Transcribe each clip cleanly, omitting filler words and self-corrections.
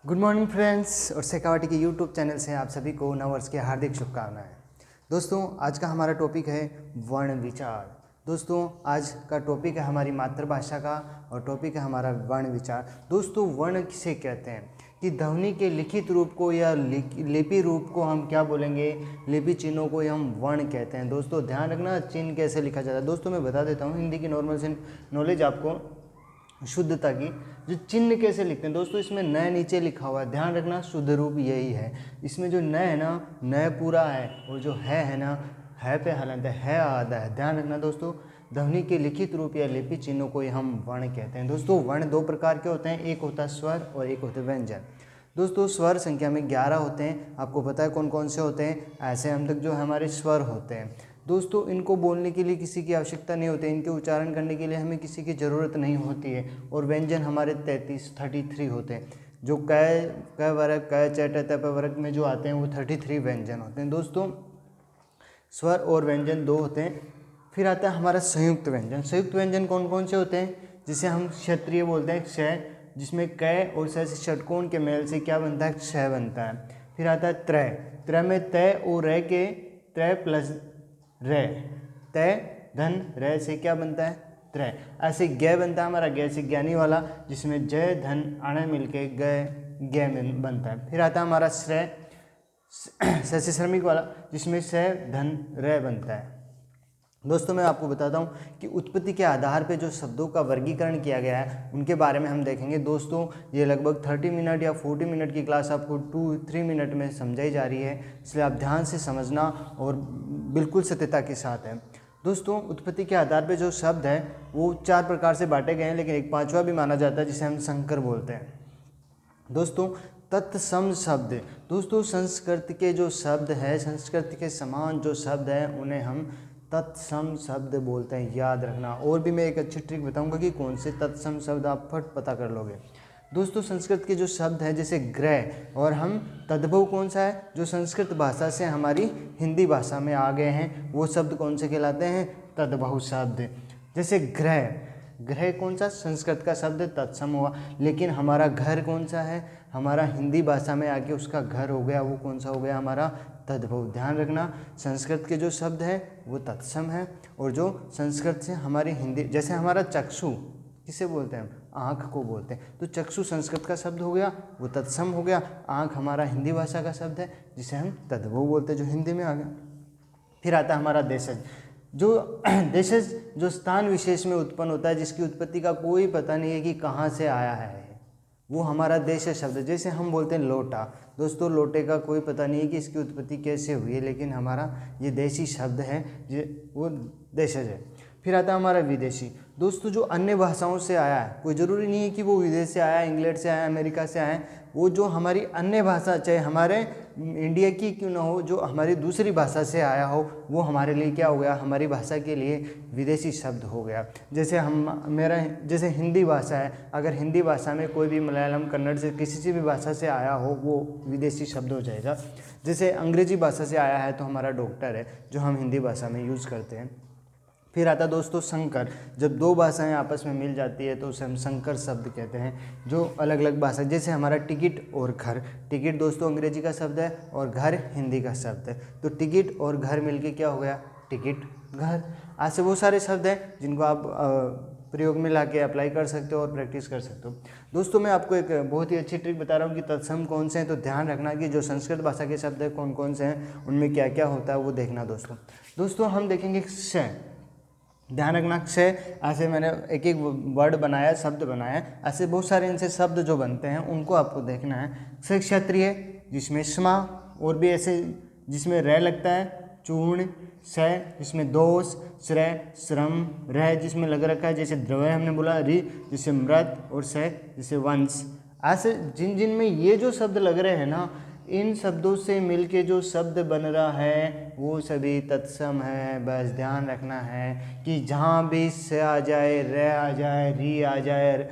Good morning friends और शेखावाटी के YouTube channel से आप सभी को नववर्ष की हार्दिक शुभकामनाएं। दोस्तों आज का हमारा टॉपिक है वर्ण विचार। दोस्तों आज का टॉपिक है हमारी मातृभाषा का और टॉपिक है हमारा वर्ण विचार। दोस्तों वर्ण किसे कहते हैं कि ध्वनि के लिखित रूप को या लिपि रूप को हम क्या बोलेंगे, लिपि चिन्हों को हम वर्ण कहते हैं। दोस्तों ध्यान रखना चिन्ह कैसे लिखा जाता है। दोस्तों मैं बता देता हूँ हिंदी की नॉर्मल से नॉलेज आपको शुद्धता की, जो चिन्ह कैसे लिखते हैं। दोस्तों इसमें न नीचे लिखा हुआ है, ध्यान रखना शुद्ध रूप यही है। इसमें जो न है ना, न पूरा है और जो है ना, है पे हलंत है आधा है। ध्यान रखना दोस्तों, ध्वनि के लिखित रूप या लिपि चिन्हों को हम वर्ण कहते हैं। दोस्तों वर्ण दो प्रकार के होते हैं, एक होता है स्वर और एक होता है व्यंजन। दोस्तों स्वर संख्या में 11 होते हैं। आपको पता है कौन कौन से होते हैं, ऐसे हम तक जो हमारे स्वर होते हैं। दोस्तों इनको बोलने के लिए किसी की आवश्यकता नहीं होती, इनके उच्चारण करने के लिए हमें किसी की ज़रूरत नहीं होती है। और व्यंजन हमारे 33 होते हैं, जो क वर्ग क चट तप वर्ग में जो आते हैं वो 33 व्यंजन होते हैं। दोस्तों स्वर और व्यंजन दो होते हैं। फिर आता है हमारा संयुक्त व्यंजन। संयुक्त व्यंजन कौन कौन से होते हैं, जिसे हम क्षत्रिय बोलते हैं क्ष, जिसमें क और स से षटकोण के मेल से क्या बनता है, क्ष बनता है। फिर आता है त्रय। त्रय में तय और र के त्रय प्लस रे, तय धन रे से क्या बनता है, त्रय। ऐसे ग बनता है हमारा ग से ज्ञानी वाला, जिसमें जय धन अण मिलके ग में बनता है। फिर आता है हमारा श्रय, स से श्रमिक वाला, जिसमें स धन रे बनता है। दोस्तों मैं आपको बताता हूँ कि उत्पत्ति के आधार पे जो शब्दों का वर्गीकरण किया गया है उनके बारे में हम देखेंगे। दोस्तों ये लगभग 30 मिनट या 40 मिनट की क्लास आपको 2-3 मिनट में समझाई जा रही है, इसलिए आप ध्यान से समझना और बिल्कुल सत्यता के साथ है। दोस्तों उत्पत्ति के आधार पर जो शब्द है वो 4 प्रकार से बांटे गए हैं, लेकिन एक पाँचवा भी माना जाता है जिसे हम संकर बोलते हैं। दोस्तों तत्सम शब्द, दोस्तों संस्कृत के जो शब्द है, संस्कृत के समान जो शब्द है उन्हें हम तत्सम शब्द बोलते हैं, याद रखना। और भी मैं एक अच्छी ट्रिक बताऊंगा कि कौन से तत्सम शब्द आप फट पता कर लोगे। दोस्तों संस्कृत के जो शब्द हैं जैसे ग्रह, और हम तद्भव कौन सा है, जो संस्कृत भाषा से हमारी हिंदी भाषा में आ गए हैं, वो शब्द कौन से कहलाते हैं, तद्भव शब्द। जैसे ग्रह, ग्रह कौन सा, संस्कृत का शब्द तत्सम हुआ, लेकिन हमारा घर कौन सा है, हमारा हिंदी भाषा में आके उसका घर हो गया, वो कौन सा हो गया, हमारा तद्भव। ध्यान रखना संस्कृत के जो शब्द हैं वो तत्सम है, और जो संस्कृत से हमारी हिंदी, जैसे हमारा चक्षु किसे बोलते हैं, हम आँख को बोलते हैं, तो चक्षु संस्कृत का शब्द हो गया, वो तत्सम हो गया। आँख हमारा हिंदी भाषा का शब्द है जिसे हम तद्भव बोलते हैं, जो हिंदी में आ गया। फिर आता है हमारा देशज। जो देशज जो स्थान विशेष में उत्पन्न होता है, जिसकी उत्पत्ति का कोई पता नहीं है कि कहाँ से आया है, वो हमारा देश शब्द। जैसे हम बोलते हैं लोटा, दोस्तों लोटे का कोई पता नहीं है कि इसकी उत्पत्ति कैसे हुई है, लेकिन हमारा ये देशी शब्द है, वो देशज है। फिर आता है हमारा विदेशी। दोस्तों जो अन्य भाषाओं से आया है, कोई ज़रूरी नहीं है कि वो विदेश से आया, इंग्लैंड से आया, अमेरिका से आया है, वो जो हमारी अन्य भाषा, चाहे हमारे इंडिया की क्यों ना हो, जो हमारी दूसरी भाषा से आया हो, वो हमारे लिए क्या हो गया, हमारी भाषा के लिए विदेशी शब्द हो गया। जैसे जैसे हिंदी भाषा है, अगर हिंदी भाषा में कोई भी मलयालम कन्नड़ से किसी से भी भाषा से आया हो, वो विदेशी शब्द हो जाएगा। जैसे अंग्रेजी भाषा से आया है तो हमारा डॉक्टर है, जो हम हिंदी भाषा में यूज़ करते हैं। फिर आता दोस्तों संकर। जब दो भाषाएं आपस में मिल जाती है तो उसे हम संकर शब्द कहते हैं, जो अलग अलग भाषा, जैसे हमारा टिकट और घर। टिकट दोस्तों अंग्रेजी का शब्द है और घर हिंदी का शब्द है, तो टिकट और घर मिलके क्या हो गया, टिकट घर। ऐसे वो सारे शब्द हैं जिनको आप प्रयोग में ला के अप्लाई कर सकते हो और प्रैक्टिस कर सकते हो। दोस्तों मैं आपको एक बहुत ही अच्छी ट्रिक बता रहा हूँ कि तत्सम कौन से हैं, तो ध्यान रखना कि जो संस्कृत भाषा के शब्द हैं कौन कौन से हैं, उनमें क्या क्या होता है वो देखना। दोस्तों हम देखेंगे श, ध्यान रखना क्षय। ऐसे मैंने एक एक वर्ड बनाया, शब्द बनाया, ऐसे बहुत सारे इनसे शब्द जो बनते हैं उनको आपको देखना है। क्षय क्षत्रिय, जिसमें स्मा, और भी ऐसे जिसमें रह लगता है, चूर्ण, शय जिसमें दोष, श्रय, श्रम, रह जिसमें लग रखा है, जैसे द्रव्य हमने बोला, रि जिसे मृत, और शय जिसे वंश। ऐसे जिन जिन में ये जो शब्द लग रहे हैं ना, इन शब्दों से मिलके जो शब्द बन रहा है वो सभी तत्सम है। बस ध्यान रखना है कि जहाँ भी स आ जाए, र आ जाए, री आ जाए,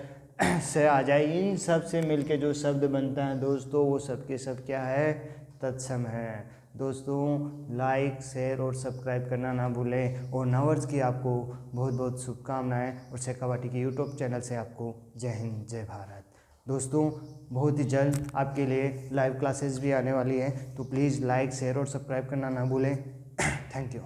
स आ जाए, इन सब से मिलके जो शब्द बनता है दोस्तों, वो सब के सब क्या है, तत्सम है। दोस्तों लाइक, शेयर और सब्सक्राइब करना ना भूलें, और नववर्ष की आपको बहुत बहुत शुभकामनाएं, और शेखावाटी के यूट्यूब चैनल से आपको जय हिंद, जय भारत। दोस्तों बहुत ही जल्द आपके लिए लाइव क्लासेस भी आने वाली है, तो प्लीज़ लाइक शेयर और सब्सक्राइब करना ना भूलें। Thank you.